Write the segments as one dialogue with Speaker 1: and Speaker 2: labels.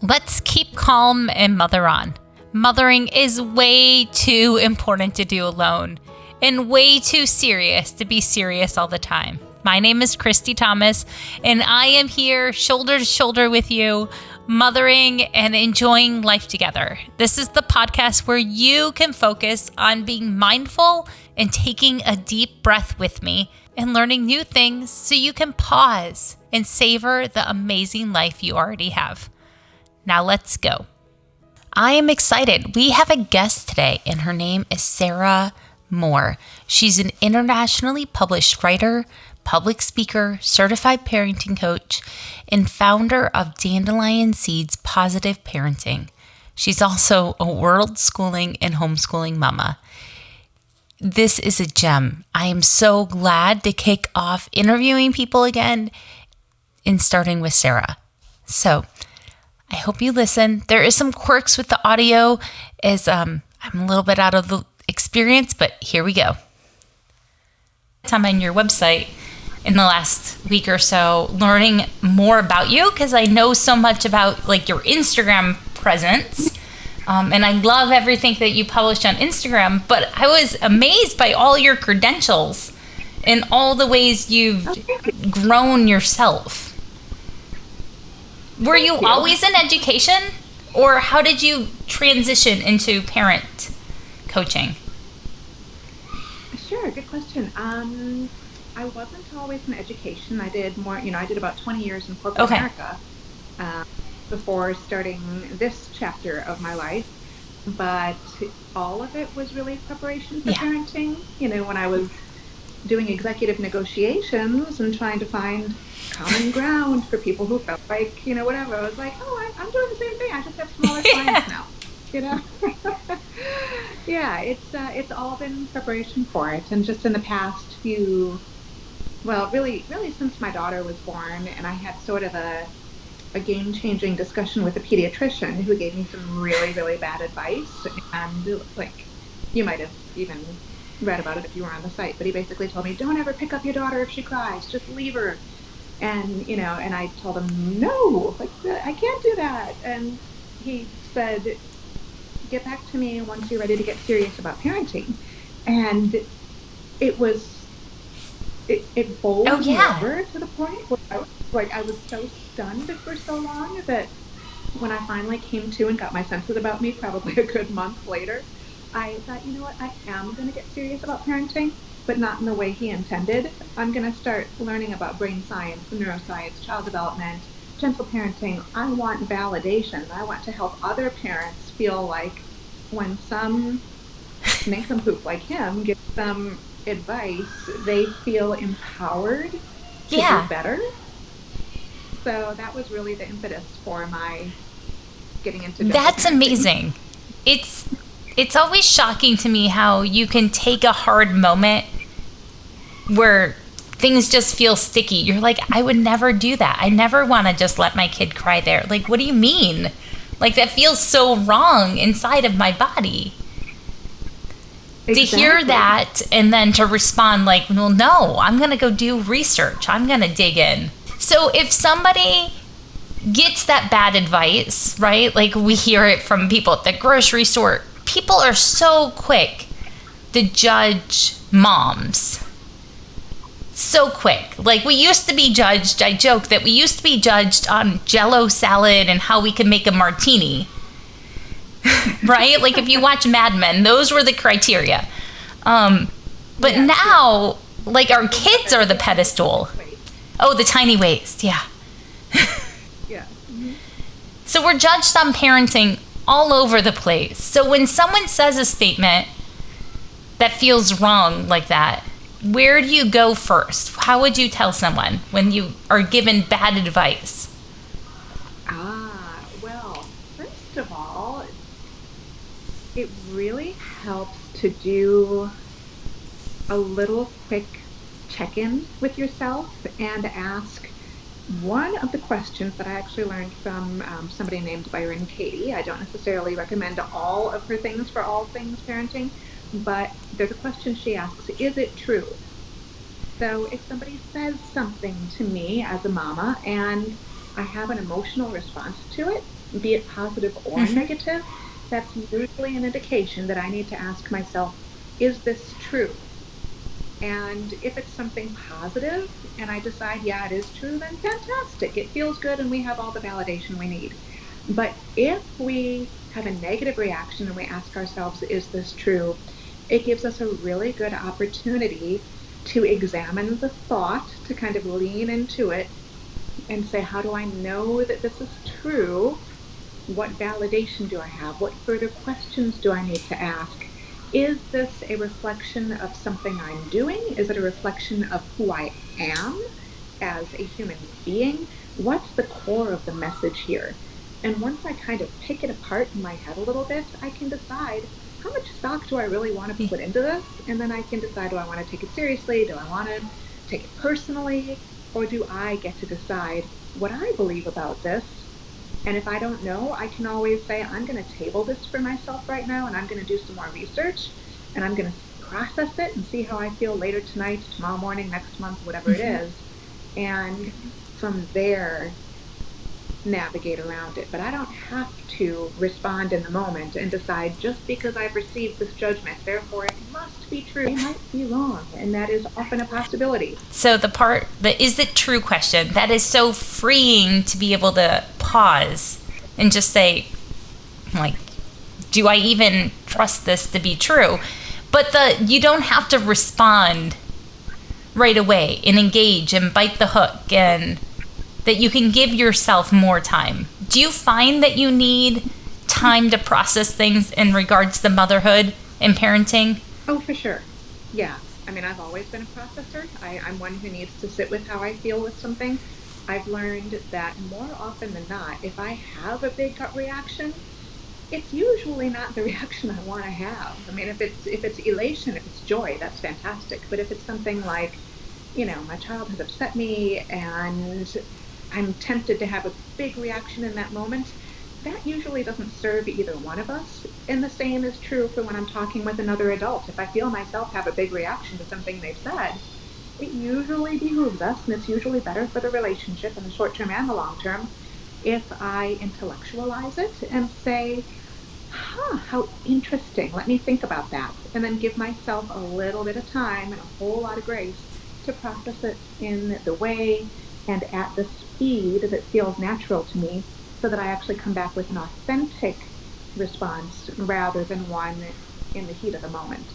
Speaker 1: Let's keep calm and mother on. Mothering is way too important to do alone and way too serious to be serious all the time. My name is Christy Thomas, and I am here shoulder to shoulder with you, mothering and enjoying life together. This is the podcast where you can focus on being mindful and taking a deep breath with me and learning new things so you can pause and savor the amazing life you already have. Now let's go. I am excited. We have a guest today, and her name is Sarah Moore. She's an internationally published writer, public speaker, certified parenting coach, and founder of Dandelion Seeds Positive Parenting. She's also a worldschooling and homeschooling mama. This is a gem. I am so glad to kick off interviewing people again and starting with Sarah. So I hope you listen. There is some quirks with the audio as I'm a little bit out of the experience, but here we go. I'm on your website in the last week or so learning more about you because I know so much about like your Instagram presence. And I love everything that you publish on Instagram, but I was amazed by all your credentials and all the ways you've grown yourself. Were you always in education, or how did you transition into parent coaching?
Speaker 2: Sure, good question. I wasn't always in education. I did more, I did about 20 years in corporate America before starting this chapter of my life. But all of it was really preparation for parenting. When I was doing executive negotiations and trying to find common ground for people who felt like, whatever. I was like, I'm doing the same thing. I just have smaller clients now, Yeah, it's all been preparation for it. And just in the past really since my daughter was born, and I had sort of a game-changing discussion with a pediatrician who gave me some really, really bad advice. And you might have even read about it if you were on the site, but he basically told me, don't ever pick up your daughter if she cries, just leave her. And, and I told him, no, I can't do that. And he said, get back to me once you're ready to get serious about parenting. And it bowled me over to the point where I was so stunned for so long that when I finally came to and got my senses about me, probably a good month later, I thought, I am going to get serious about parenting, but not in the way he intended. I'm going to start learning about brain science, neuroscience, child development, gentle parenting. I want validation. I want to help other parents feel like when some nincompoop like him gives them advice, they feel empowered to do better. So that was really the impetus for my getting into gentle
Speaker 1: That's
Speaker 2: parenting.
Speaker 1: Amazing. It's always shocking to me how you can take a hard moment where things just feel sticky. You're like, I would never do that. I never want to just let my kid cry there. Like, what do you mean? Like, that feels so wrong inside of my body. Exactly. To hear that and then to respond like, well, no, I'm going to go do research. I'm going to dig in. So if somebody gets that bad advice, right? Like we hear it from people at the grocery store. People are so quick to judge moms. So quick. Like we used to be judged, I joke that we used to be judged on Jell-O salad and how we could make a martini. Right? Like if you watch Mad Men, those were the criteria. But now, like our kids are the pedestal. Oh, the tiny waist, yeah. So we're judged on parenting all over the place. So when someone says a statement that feels wrong like that, where do you go first? How would you tell someone when you are given bad advice?
Speaker 2: Well, first of all, it really helps to do a little quick check-in with yourself and ask one of the questions that I actually learned from somebody named Byron Katie. I don't necessarily recommend all of her things for all things parenting, but there's a question she asks, is it true? So if somebody says something to me as a mama and I have an emotional response to it, be it positive or negative, that's usually an indication that I need to ask myself, is this true? And if it's something positive and I decide, yeah, it is true, then fantastic. It feels good and we have all the validation we need. But if we have a negative reaction and we ask ourselves, is this true? It gives us a really good opportunity to examine the thought, to kind of lean into it and say, how do I know that this is true? What validation do I have? What further questions do I need to ask? Is this a reflection of something I'm doing? Is it a reflection of who I am as a human being? What's the core of the message here? And once I kind of pick it apart in my head a little bit, I can decide, how much stock do I really want to put into this? And then I can decide, do I want to take it seriously? Do I want to take it personally? Or do I get to decide what I believe about this? And if I don't know, I can always say, I'm going to table this for myself right now, and I'm going to do some more research, and I'm going to process it and see how I feel later tonight, tomorrow morning, next month, whatever it is. And from there, navigate around it. But I don't have to respond in the moment and decide, just because I've received this judgment, therefore it must be true. It might be wrong, and that is often a possibility.
Speaker 1: So the part that is the true question, that is so freeing to be able to pause and just say, like, do I even trust this to be true? But you don't have to respond right away and engage and bite the hook, and that you can give yourself more time. Do you find that you need time to process things in regards to motherhood and parenting?
Speaker 2: Oh, for sure. Yeah. I mean, I've always been a processor. I'm one who needs to sit with how I feel with something. I've learned that more often than not, if I have a big gut reaction, it's usually not the reaction I want to have. I mean, if it's elation, if it's joy, that's fantastic. But if it's something like, my child has upset me and I'm tempted to have a big reaction in that moment, that usually doesn't serve either one of us. And the same is true for when I'm talking with another adult. If I feel myself have a big reaction to something they've said, it usually behooves us, and it's usually better for the relationship in the short term and the long term, if I intellectualize it and say, how interesting, let me think about that, and then give myself a little bit of time and a whole lot of grace to process it in the way and at the speed that feels natural to me, so that I actually come back with an authentic response rather than one in the heat of the moment.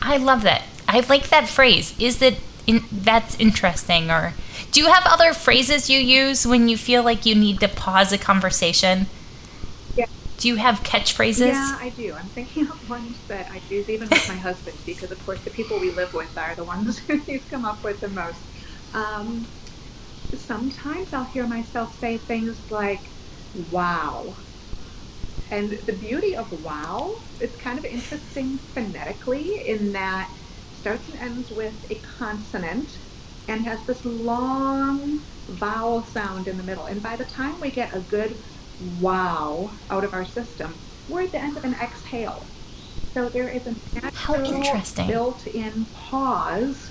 Speaker 1: I love that. I like that phrase. That's interesting? Or do you have other phrases you use when you feel like you need to pause a conversation?
Speaker 2: Yeah.
Speaker 1: Do you have catchphrases?
Speaker 2: Yeah, I do. I'm thinking of ones that I use even with my husband, because of course the people we live with are the ones who he's come up with the most. Sometimes I'll hear myself say things like, wow. And the beauty of wow, it's kind of interesting phonetically in that it starts and ends with a consonant and has this long vowel sound in the middle. And by the time we get a good wow out of our system, we're at the end of an exhale. So there is a natural built-in pause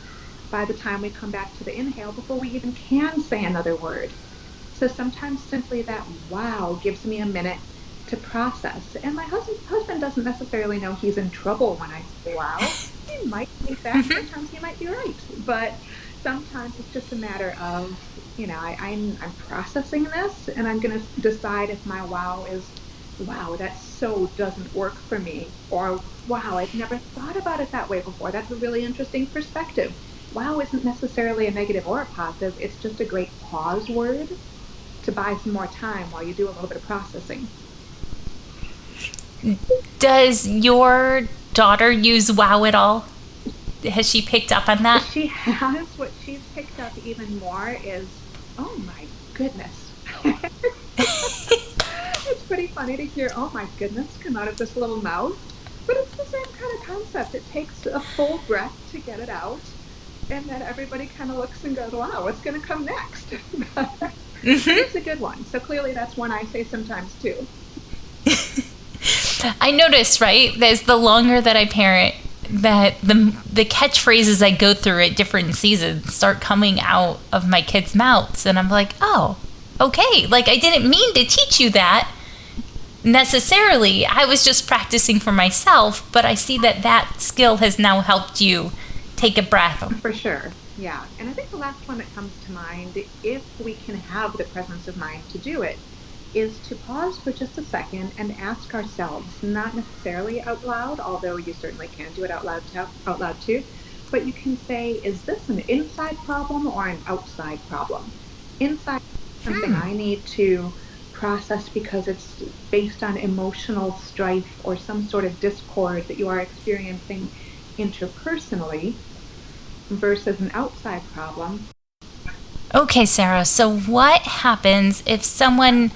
Speaker 2: by the time we come back to the inhale before we even can say another word. So sometimes simply that wow gives me a minute to process. And my husband doesn't necessarily know he's in trouble when I say wow. He might think that, sometimes he might be right. But sometimes it's just a matter of, I'm processing this, and I'm going to decide if my wow is, wow, that so doesn't work for me, or wow, I've never thought about it that way before. That's a really interesting perspective. Wow isn't necessarily a negative or a positive. It's just a great pause word to buy some more time while you do a little bit of processing.
Speaker 1: Does your daughter use wow at all? Has she picked up on that?
Speaker 2: She has. What she's picked up even more is, oh my goodness. It's pretty funny to hear, oh my goodness, come out of this little mouth. But it's the same kind of concept. It takes a full breath to get it out. And then everybody kind of looks and goes, wow, what's going to come next? It's a good one. So clearly that's one I say sometimes too.
Speaker 1: I notice, right, as the longer that I parent, that the catchphrases I go through at different seasons start coming out of my kids' mouths. And I'm like, oh, okay. Like, I didn't mean to teach you that necessarily. I was just practicing for myself, but I see that that skill has now helped you take a breath.
Speaker 2: For sure. Yeah. And I think the last one that comes to mind, if we can have the presence of mind to do it, is to pause for just a second and ask ourselves, not necessarily out loud, although you certainly can do it out loud too, but you can say, is this an inside problem or an outside problem? Inside something I need to process because it's based on emotional strife or some sort of discord that you are experiencing interpersonally, versus an outside problem.
Speaker 1: Okay, Sarah, so what happens if someone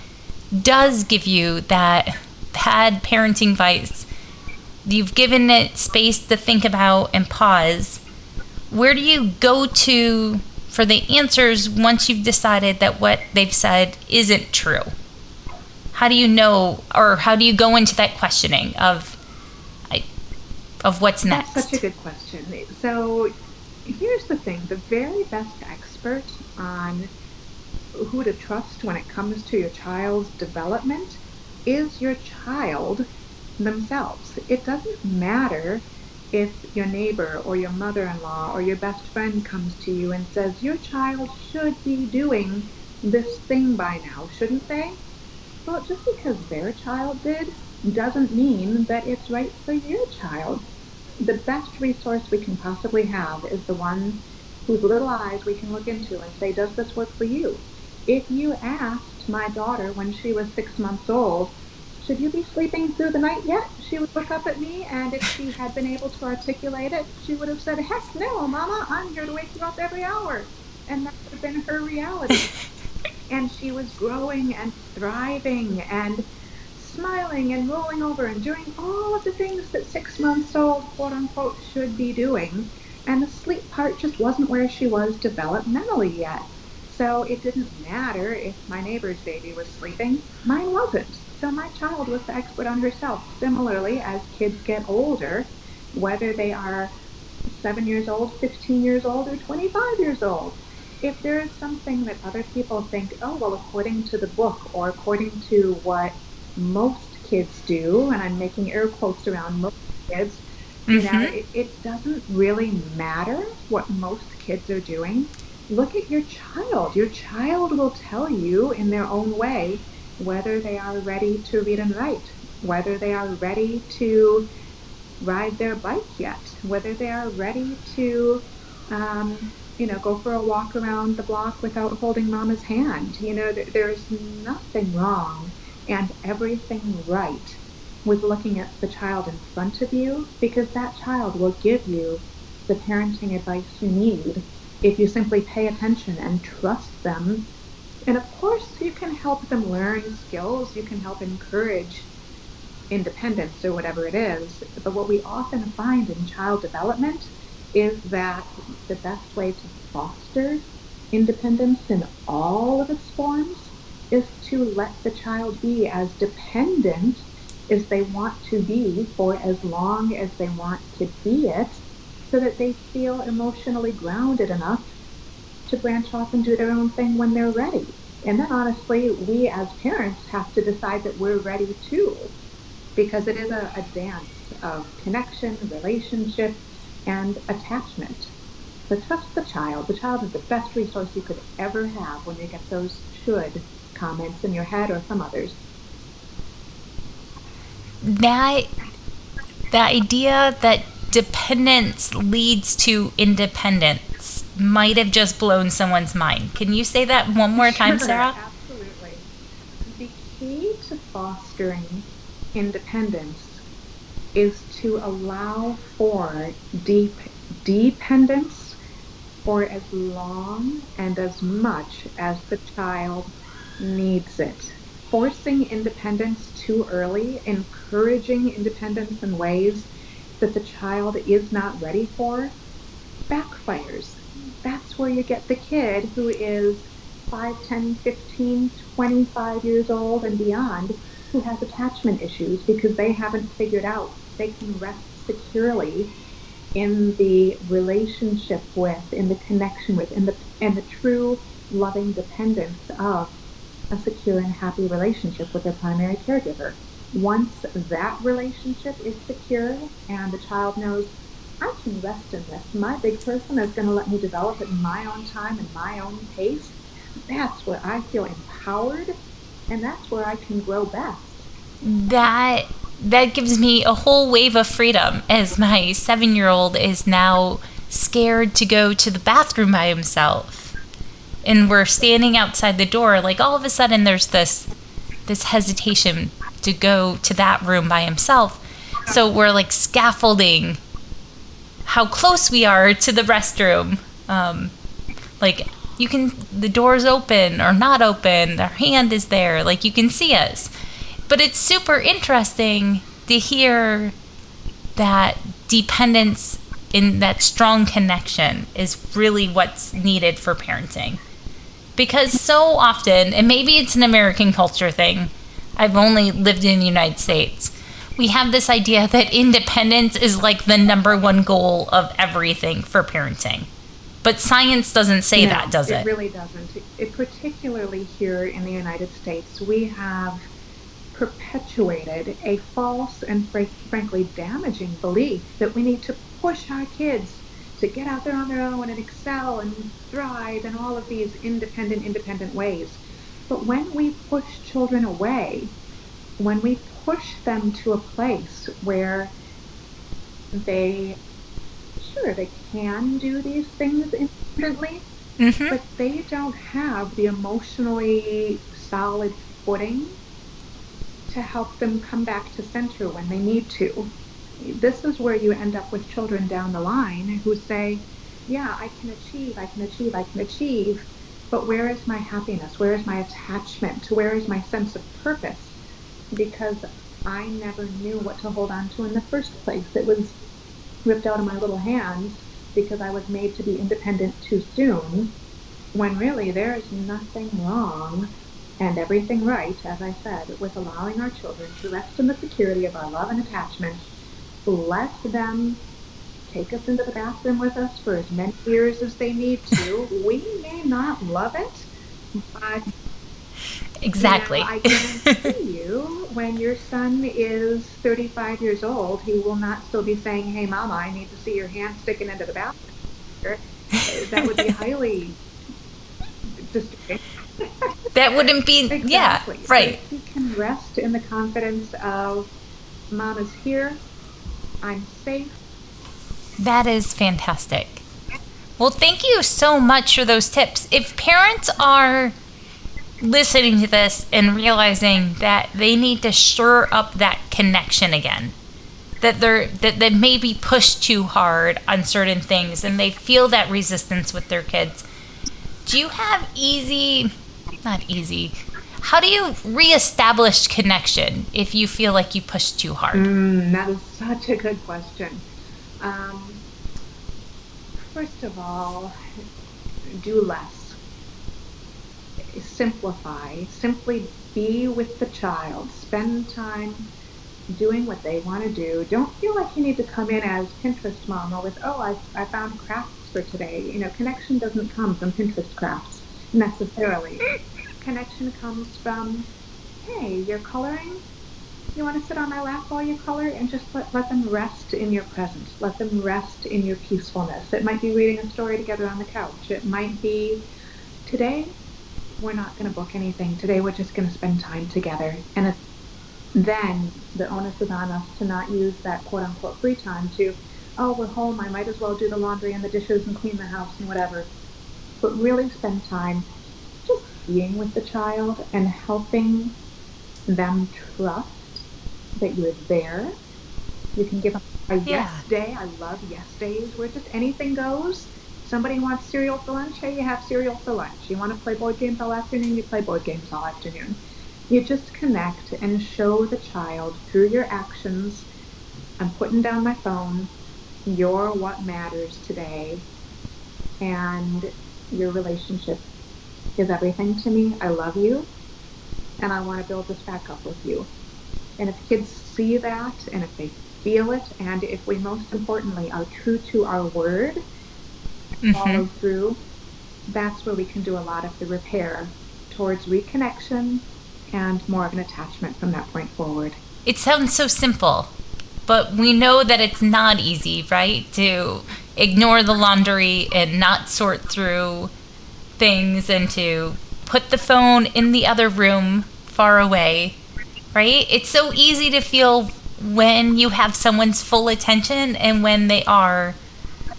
Speaker 1: does give you that bad parenting advice? You've given it space to think about and pause. Where do you go to for the answers once you've decided that what they've said isn't true? How do you know, or how do you go into that questioning of what's next?
Speaker 2: That's such a good question. So here's the thing. The very best expert on who to trust when it comes to your child's development is your child themselves. It doesn't matter if your neighbor or your mother-in-law or your best friend comes to you and says, your child should be doing this thing by now, shouldn't they? Well, just because their child did doesn't mean that it's right for your child. The best resource we can possibly have is the one whose little eyes we can look into and say, does this work for you? If you asked my daughter when she was 6 months old, should you be sleeping through the night yet? She would look up at me, and if she had been able to articulate it, she would have said, heck no, Mama, I'm here to wake you up every hour. And that would have been her reality. And she was growing and thriving and smiling and rolling over and doing all of the things that 6 months old, quote unquote, should be doing. And the sleep part just wasn't where she was developmentally yet. So it didn't matter if my neighbor's baby was sleeping, mine wasn't. So my child was the expert on herself. Similarly, as kids get older, whether they are 7 years old, 15 years old, or 25 years old, if there is something that other people think, oh, well, according to the book or according to what most kids do, and I'm making air quotes around most kids, you know, it doesn't really matter what most kids are doing. Look at your child. Your child will tell you in their own way whether they are ready to read and write, whether they are ready to ride their bike yet, whether they are ready to go for a walk around the block without holding Mama's hand. You know, there's nothing wrong and everything right with looking at the child in front of you, because that child will give you the parenting advice you need if you simply pay attention and trust them. And of course, you can help them learn skills, you can help encourage independence or whatever it is. But what we often find in child development is that the best way to foster independence in all of its forms is to let the child be as dependent as they want to be for as long as they want to be it, so that they feel emotionally grounded enough to branch off and do their own thing when they're ready. And then honestly, we as parents have to decide that we're ready too, because it is a dance of connection, relationship, and attachment. So trust the child. The child is the best resource you could ever have when you get those should comments in your head or from others.
Speaker 1: The idea that dependence leads to independence might have just blown someone's mind. Can you say that one more time, Sarah?
Speaker 2: Absolutely. The key to fostering independence is to allow for deep dependence for as long and as much as the child needs it. Forcing independence too early, encouraging independence in ways that the child is not ready for, backfires. That's where you get the kid who is 5, 10, 15, 25 years old and beyond, who has attachment issues because they haven't figured out they can rest securely in the relationship with, in the connection with, in the true loving dependence of a secure and happy relationship with their primary caregiver. Once that relationship is secure and the child knows, I can rest in this, my big person is going to let me develop it in my own time and my own pace, that's where I feel empowered, and that's where I can grow best.
Speaker 1: That gives me a whole wave of freedom, as my 7-year-old is now scared to go to the bathroom by himself. And we're standing outside the door, like all of a sudden there's this hesitation to go to that room by himself. So we're like scaffolding how close we are to the restroom. Like the door's open or not open, their hand is there, like you can see us. But it's super interesting to hear that dependence in that strong connection is really what's needed for parenting. Because so often, and maybe it's an American culture thing, I've only lived in the United States, we have this idea that independence is like the number one goal of everything for parenting. But science doesn't say that, does it?
Speaker 2: It really doesn't. Particularly here in the United States, we have perpetuated a false and frankly damaging belief that we need to push our kids to get out there on their own and excel and thrive in all of these independent ways. But when we push children away, when we push them to a place where they can do these things independently, but they don't have the emotionally solid footing to help them come back to center when they need to. This is where you end up with children down the line who say, yeah, I can achieve, but where is my happiness? Where is my attachment? Where is my sense of purpose? Because I never knew what to hold on to in the first place. It was ripped out of my little hands because I was made to be independent too soon, when really there is nothing wrong and everything right, as I said, with allowing our children to rest in the security of our love and attachment. Let them take us into the bathroom with us for as many years as they need to. We may not love it, but
Speaker 1: exactly.
Speaker 2: I guarantee you, when your son is 35 years old, he will not still be saying, hey, Mama, I need to see your hand sticking into the bathroom. That would be highly disturbing.
Speaker 1: That wouldn't be,
Speaker 2: exactly.
Speaker 1: Yeah, right.
Speaker 2: So he can rest in the confidence of, Mama's here, I'm safe.
Speaker 1: That is fantastic. Well, thank you so much for those tips. If parents are listening to this and realizing that they need to shore up that connection again, that they may be pushed too hard on certain things and they feel that resistance with their kids, do you have how do you reestablish connection if you feel like you pushed too hard?
Speaker 2: That is such a good question. First of all, do less. Simplify. Simply be with the child. Spend time doing what they want to do. Don't feel like you need to come in as Pinterest mama with, I found crafts for today. Connection doesn't come from Pinterest crafts necessarily. Connection comes from, hey, you're coloring? You want to sit on my lap while you color? And just let them rest in your presence. Let them rest in your peacefulness. It might be reading a story together on the couch. It might be, today, we're not going to book anything. Today, we're just going to spend time together. And then the onus is on us to not use that quote-unquote free time to, we're home, I might as well do the laundry and the dishes and clean the house and whatever. But really spend time just being with the child and helping them trust that you're there. You can give them a yes day. I love yes days where just anything goes. Somebody wants cereal for lunch, hey, you have cereal for lunch. You want to play board games all afternoon, you play board games all afternoon. You just connect and show the child through your actions, I'm putting down my phone, you're what matters today, and your relationship is everything to me. I love you, and I want to build this back up with you. And if kids see that, and if they feel it, and if we most importantly are true to our word, follow through, that's where we can do a lot of the repair towards reconnection and more of an attachment from that point forward.
Speaker 1: It sounds so simple, but we know that it's not easy, right? To ignore the laundry and not sort through things and to put the phone in the other room far away, right? It's so easy to feel when you have someone's full attention and when they are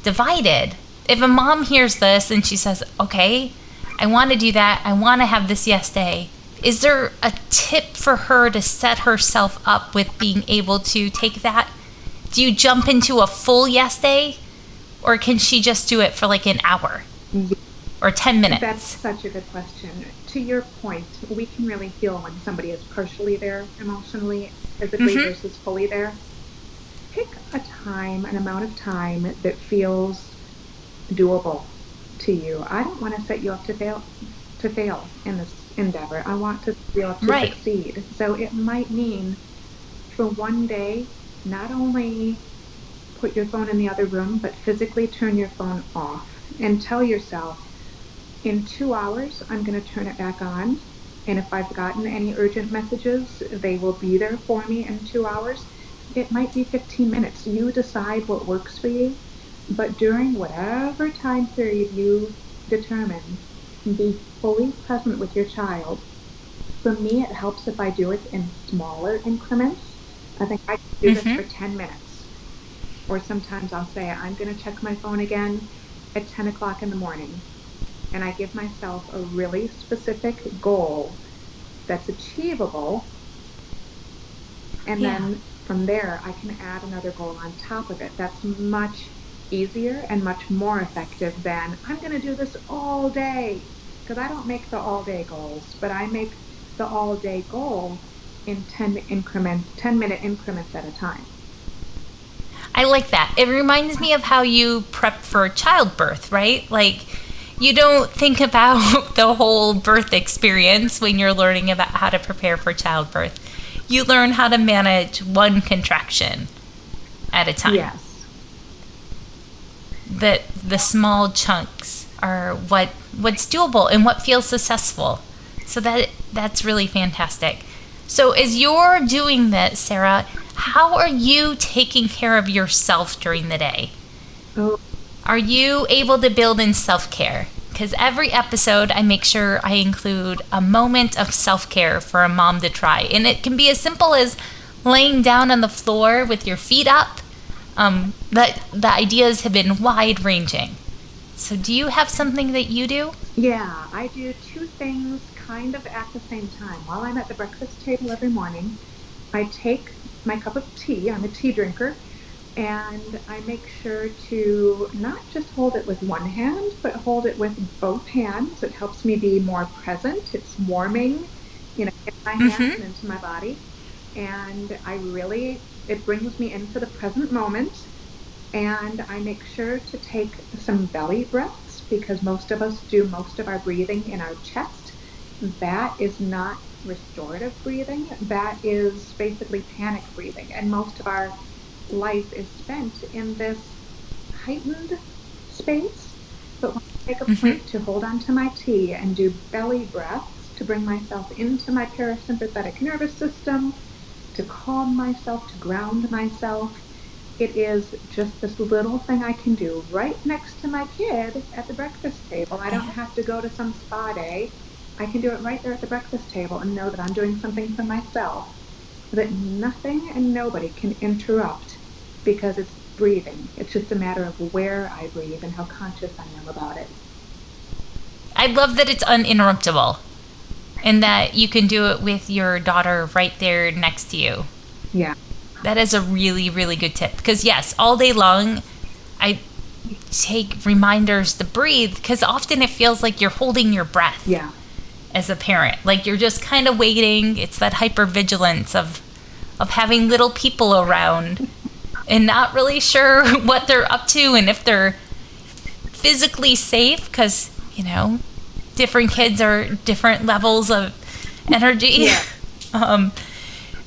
Speaker 1: divided. If a mom hears this and she says, okay, I want to do that, I want to have this yes day, is there a tip for her to set herself up with being able to take that? Do you jump into a full yes day, or can she just do it for like an hour or 10 minutes?
Speaker 2: That's such a good question. To your point, we can really feel when somebody is partially there emotionally, physically versus fully there. Pick a time, an amount of time that feels doable to you. I don't want to set you up to fail in this endeavor. I want to be able to succeed. So it might mean for one day, not only put your phone in the other room, but physically turn your phone off and tell yourself, in 2 hours, I'm going to turn it back on. And if I've gotten any urgent messages, they will be there for me in 2 hours. It might be 15 minutes. You decide what works for you. But during whatever time period you determine, be fully present with your child. For me, it helps if I do it in smaller increments. I think I can do this for 10 minutes. Or sometimes I'll say, I'm going to check my phone again at 10 o'clock in the morning. And I give myself a really specific goal that's achievable. And then from there, I can add another goal on top of it. That's much easier and much more effective than, I'm going to do this all day. Because I don't make the all-day goals, but I make the all-day goal in 10-minute increments at a time.
Speaker 1: I like that. It reminds me of how you prep for childbirth, right? Like, you don't think about the whole birth experience when you're learning about how to prepare for childbirth. You learn how to manage one contraction at a time.
Speaker 2: Yes.
Speaker 1: That the small chunks are what's doable and what feels successful. So that's really fantastic. So as you're doing that, Sarah, how are you taking care of yourself during the day?
Speaker 2: Oh.
Speaker 1: Are you able to build in self-care? Because every episode I make sure I include a moment of self-care for a mom to try. And it can be as simple as laying down on the floor with your feet up. The ideas have been wide-ranging. So do you have something that you do?
Speaker 2: Yeah, I do two things kind of at the same time. While I'm at the breakfast table every morning, I take my cup of tea. I'm a tea drinker. And I make sure to not just hold it with one hand, but hold it with both hands. It helps me be more present. It's warming, in my hands and into my body. And it brings me into the present moment. And I make sure to take some belly breaths because most of us do most of our breathing in our chest. That is not restorative breathing. That is basically panic breathing. And most of our life is spent in this heightened space. But when I take a point to hold on to my tea and do belly breaths to bring myself into my parasympathetic nervous system, to calm myself, to ground myself, it is just this little thing I can do right next to my kid at the breakfast table. I don't have to go to some spa day. I can do it right there at the breakfast table and know that I'm doing something for myself that nothing and nobody can interrupt because it's breathing. It's just a matter of where I breathe and how conscious I am about it.
Speaker 1: I love that it's uninterruptible and that you can do it with your daughter right there next to you.
Speaker 2: Yeah.
Speaker 1: That is a really, really good tip. Because yes, all day long, I take reminders to breathe because often it feels like you're holding your breath.
Speaker 2: Yeah.
Speaker 1: As a parent, like you're just kind of waiting. It's that hypervigilance of having little people around and not really sure what they're up to and if they're physically safe because, different kids are different levels of energy.
Speaker 2: Yeah.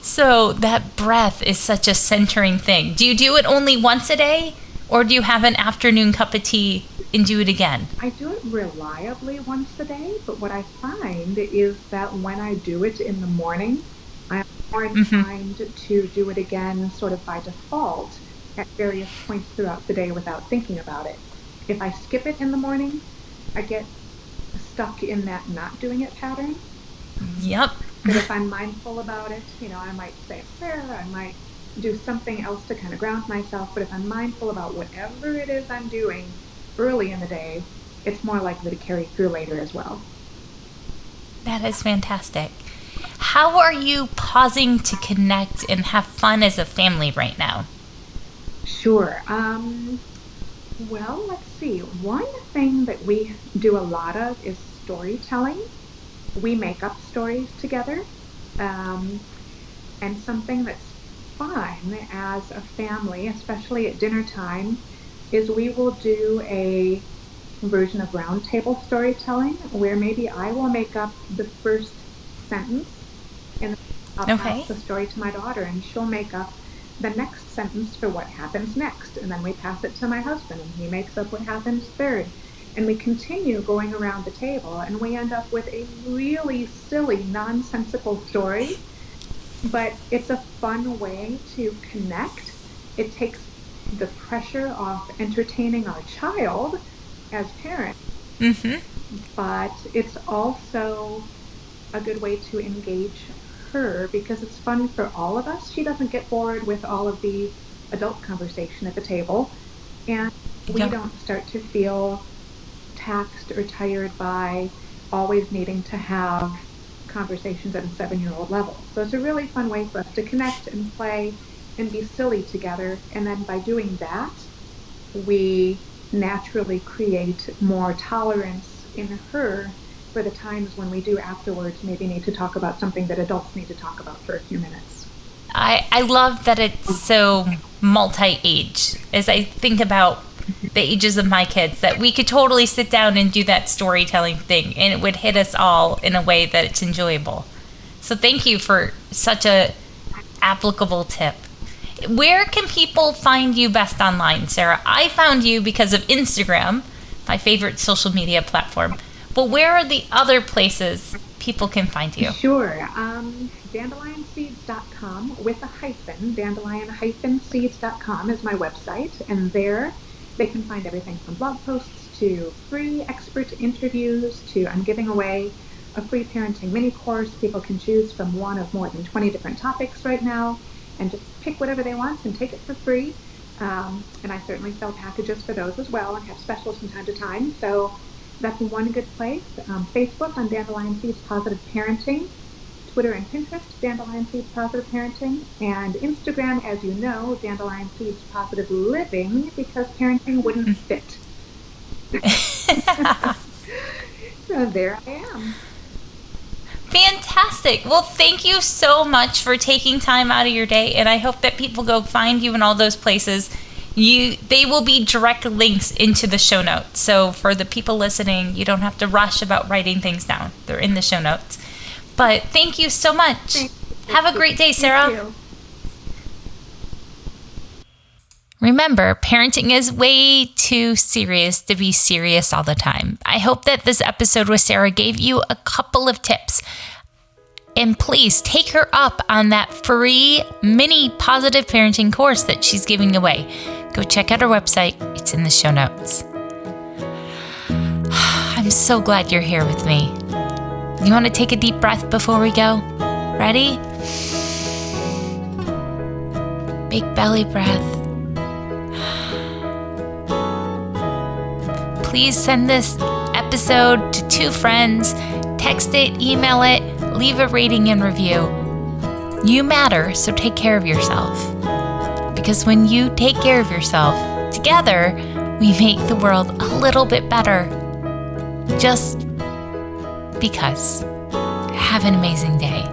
Speaker 1: So that breath is such a centering thing. Do you do it only once a day or do you have an afternoon cup of tea and do it again?
Speaker 2: I do it reliably once a day, but what I find is that when I do it in the morning, I'm more inclined to do it again sort of by default at various points throughout the day without thinking about it. If I skip it in the morning, I get stuck in that not doing it pattern.
Speaker 1: Yep.
Speaker 2: But if I'm mindful about it, I might say a prayer, I might do something else to kind of ground myself. But if I'm mindful about whatever it is I'm doing early in the day, it's more likely to carry through later as well.
Speaker 1: That is fantastic. How are you pausing to connect and have fun as a family right now?
Speaker 2: Sure. Well, let's see. One thing that we do a lot of is storytelling. We make up stories together. And something that's fun as a family, especially at dinner time, is we will do a version of roundtable storytelling where maybe I will make up the first sentence and I'll pass the story to my daughter and she'll make up the next sentence for what happens next. And then we pass it to my husband and he makes up what happens third. And we continue going around the table and we end up with a really silly, nonsensical story. But it's a fun way to connect. It takes the pressure off entertaining our child as parents. But it's also a good way to engage her because it's fun for all of us. She doesn't get bored with all of the adult conversation at the table. And we don't start to feel taxed or tired by always needing to have conversations at a 7-year-old level. So it's a really fun way for us to connect and play and be silly together. And then by doing that, we naturally create more tolerance in her for the times when we do afterwards maybe need to talk about something that adults need to talk about for a few minutes.
Speaker 1: I love that it's so multi-age. As I think about the ages of my kids, that we could totally sit down and do that storytelling thing and it would hit us all in a way that it's enjoyable. So thank you for such a applicable tip. Where can people find you best online, Sarah? I found you because of Instagram, my favorite social media platform. But where are the other places people can find you?
Speaker 2: Sure. DandelionSeeds.com with a hyphen. Dandelion-seeds.com is my website. And there they can find everything from blog posts to free expert interviews to I'm giving away a free parenting mini course. People can choose from one of more than 20 different topics right now and just pick whatever they want and take it for free. And I certainly sell packages for those as well and have specials from time to time. So that's one good place. Facebook on Dandelion Seeds Positive Parenting. Twitter and Pinterest, Dandelion Seeds Positive Parenting, and Instagram, as you know, Dandelion Seeds Positive Living, because parenting wouldn't fit. So there I am.
Speaker 1: Fantastic. Well, thank you so much for taking time out of your day, and I hope that people go find you in all those places. They will be direct links into the show notes. So for the people listening, you don't have to rush about writing things down. They're in the show notes. But thank you so much. Have a great day, Sarah. Remember, parenting is way too serious to be serious all the time. I hope that this episode with Sarah gave you a couple of tips. And please take her up on that free mini positive parenting course that she's giving away. Go check out her website. It's in the show notes. I'm so glad you're here with me. You want to take a deep breath before we go? Ready? Big belly breath. Please send this episode to 2 friends. Text it, email it, leave a rating and review. You matter, so take care of yourself. Because when you take care of yourself, together, we make the world a little bit better. Just because. Have an amazing day.